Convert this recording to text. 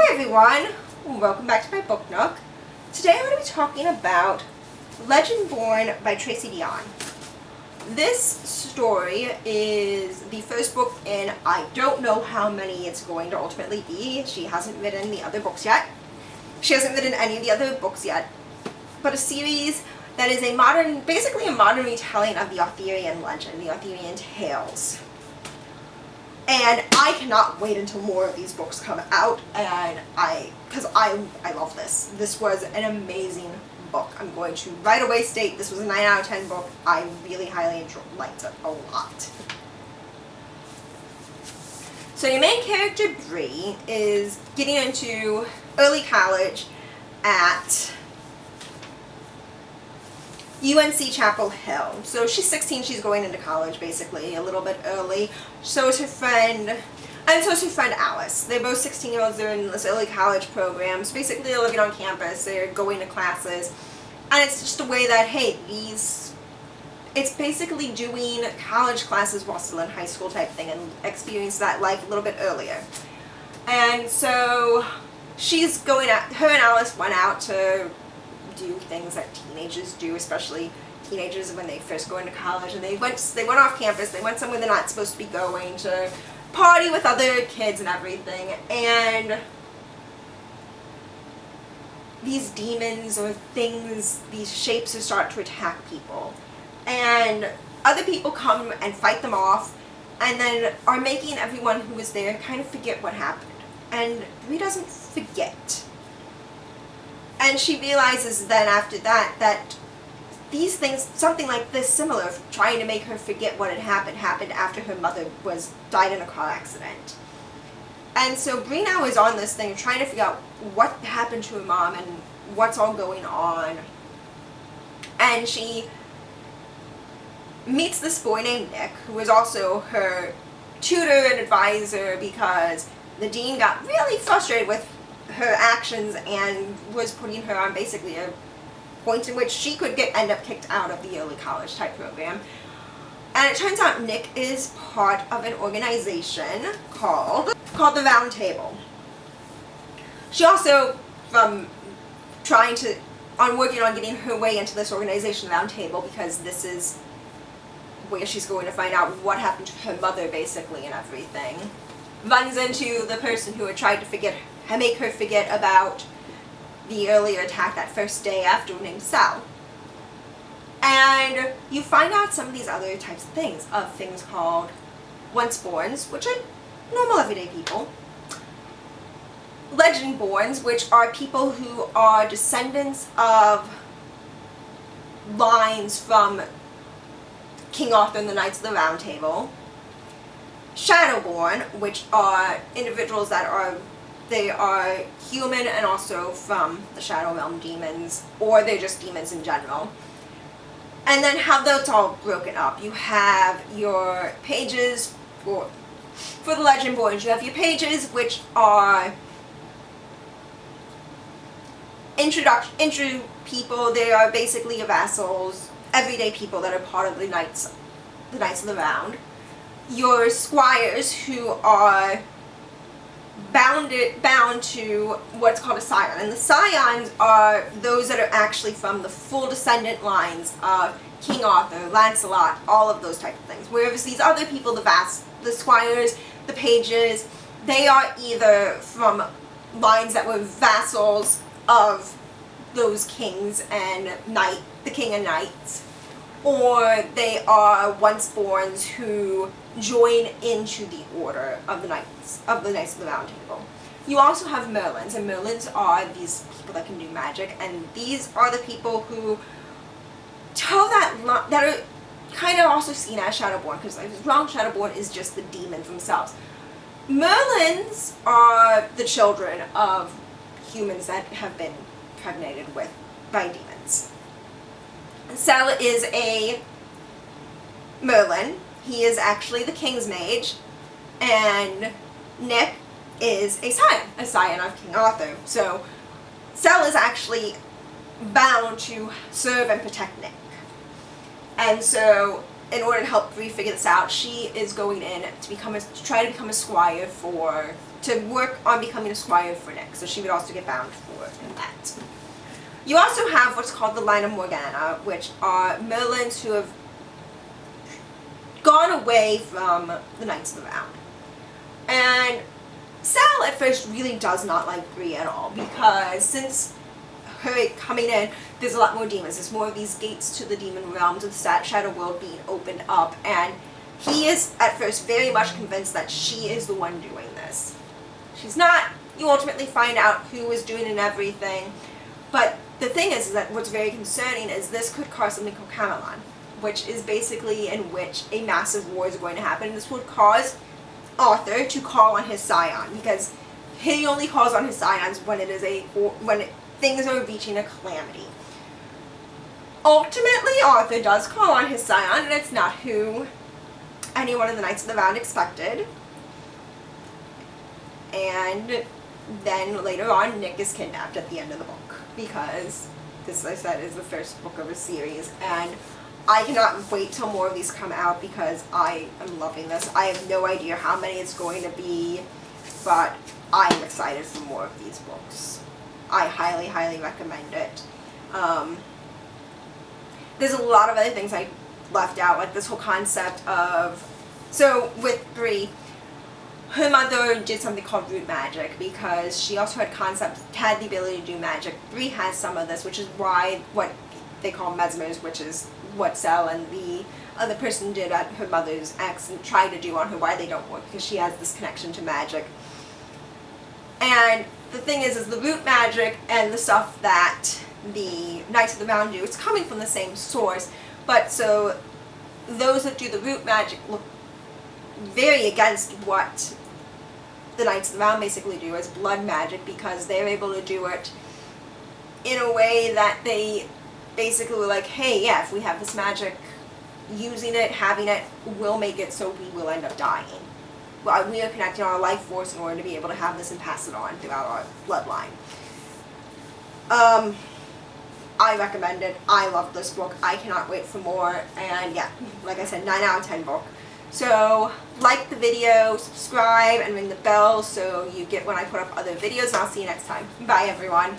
Hi everyone, welcome back to my book nook. Today I'm going to be talking about Legendborn by Tracy Deonn. This story is the first book in I don't know how many it's going to ultimately be. She hasn't written the other books yet. She hasn't written any of the other books yet. But a series that is basically a modern retelling of the Arthurian legend, the Arthurian tales. And I cannot wait until more of these books come out, and because I love this. This was an amazing book. I'm going to right away state this was a 9 out of 10 book. I really highly liked it a lot. So your main character, Bree, is getting into early college at UNC Chapel Hill. So she's 16, she's going into college basically, a little bit early. So is her friend, and so is her friend Alice. They're both 16-year-olds, they're in this early college program. So basically they're living on campus, they're going to classes. And it's just a way that, hey, it's basically doing college classes while still in high school type thing and experience that life a little bit earlier. And so her and Alice went out to do things that teenagers do, especially teenagers when they first go into college, and they went off campus, they went somewhere they're not supposed to be going, to party with other kids and everything, and these demons or things, these shapes start to attack people, and other people come and fight them off, and then are making everyone who was there kind of forget what happened. And Bree doesn't forget. And she realizes then after that these things, something like this similar, trying to make her forget what had happened after her mother died in a car accident. And so Bree now is on this thing trying to figure out what happened to her mom and what's all going on. And she meets this boy named Nick, who is also her tutor and advisor, because the dean got really frustrated with her actions and was putting her on basically a point in which she could end up kicked out of the early college type program. And it turns out Nick is part of an organization called the Round Table. She also, working on getting her way into this organization, Round Table, because this is where she's going to find out what happened to her mother basically and everything, runs into the person who had tried to make her forget about the earlier attack that first day after, named Sal. And you find out some of these other types of things called Onceborns, which are normal everyday people. Legendborns, which are people who are descendants of lines from King Arthur and the Knights of the Round Table. Shadowborn, which are individuals that are human and also from the Shadow Realm demons, or they're just demons in general. And then how that's all broken up. You have your pages for the Legendborns. You have your pages, which are intro people. They are basically your vassals, everyday people that are part of the Knights of the Round. Your squires, who are bound to what's called a scion, and the scions are those that are actually from the full descendant lines of King Arthur, Lancelot, all of those type of things. Whereas these other people, the squires, the pages, they are either from lines that were vassals of those kings and the king and knights, or they are onceborns who join into the order of the Knights of the Round Table. You also have Merlins, and Merlins are these people that can do magic, and these are the people who that are kind of also seen as Shadowborn, because Shadowborn is just the demons themselves. Merlins are the children of humans that have been impregnated by demons. Sel is a Merlin. He is actually the King's Mage, and Nick is a scion of King Arthur. So Sel is actually bound to serve and protect Nick. And so in order to help Bree figure this out, she is going in to try to become a squire for to work on becoming a squire for Nick, so she would also get bound for that. You also have what's called the line of Morgana, which are Merlins who have gone away from the Knights of the Round. And Sal at first really does not like Bree at all, because since her coming in, there's a lot more demons. There's more of these gates to the demon realms of the Shadow World being opened up, and he is at first very much convinced that she is the one doing this. She's not. You ultimately find out who is doing and everything, but the thing is that what's very concerning is this could cause something called Camelon, which is basically in which a massive war is going to happen. This would cause Arthur to call on his scion, because he only calls on his scions when things are reaching a calamity. Ultimately, Arthur does call on his scion, and it's not who anyone in the Knights of the Round expected. And then later on, Nick is kidnapped at the end of the book, because this, as I said, is the first book of a series, and I cannot wait till more of these come out because I am loving this. I have no idea how many it's going to be, but I am excited for more of these books. I highly, highly recommend it. There's a lot of other things I left out, like this whole concept of, so with Bree, her mother did something called root magic because she also had the ability to do magic. Bree has some of this, which is why what they call mesmers, which is what Sal and the other person did at her mother's ex and tried to do on her, why they don't work, because she has this connection to magic. And the thing is the root magic and the stuff that the Knights of the Round do, it's coming from the same source, but so those that do the root magic look very against what the Knights of the Round basically do as blood magic, because they're able to do it in a way that they basically were like, hey, yeah, if we have this magic, using it, having it, will make it so we will end up dying. Well, we are connecting our life force in order to be able to have this and pass it on throughout our bloodline. I recommend it. I love this book. I cannot wait for more. And yeah, like I said, 9 out of 10 book. So like the video, subscribe, and ring the bell so you get when I put up other videos. And I'll see you next time. Bye, everyone.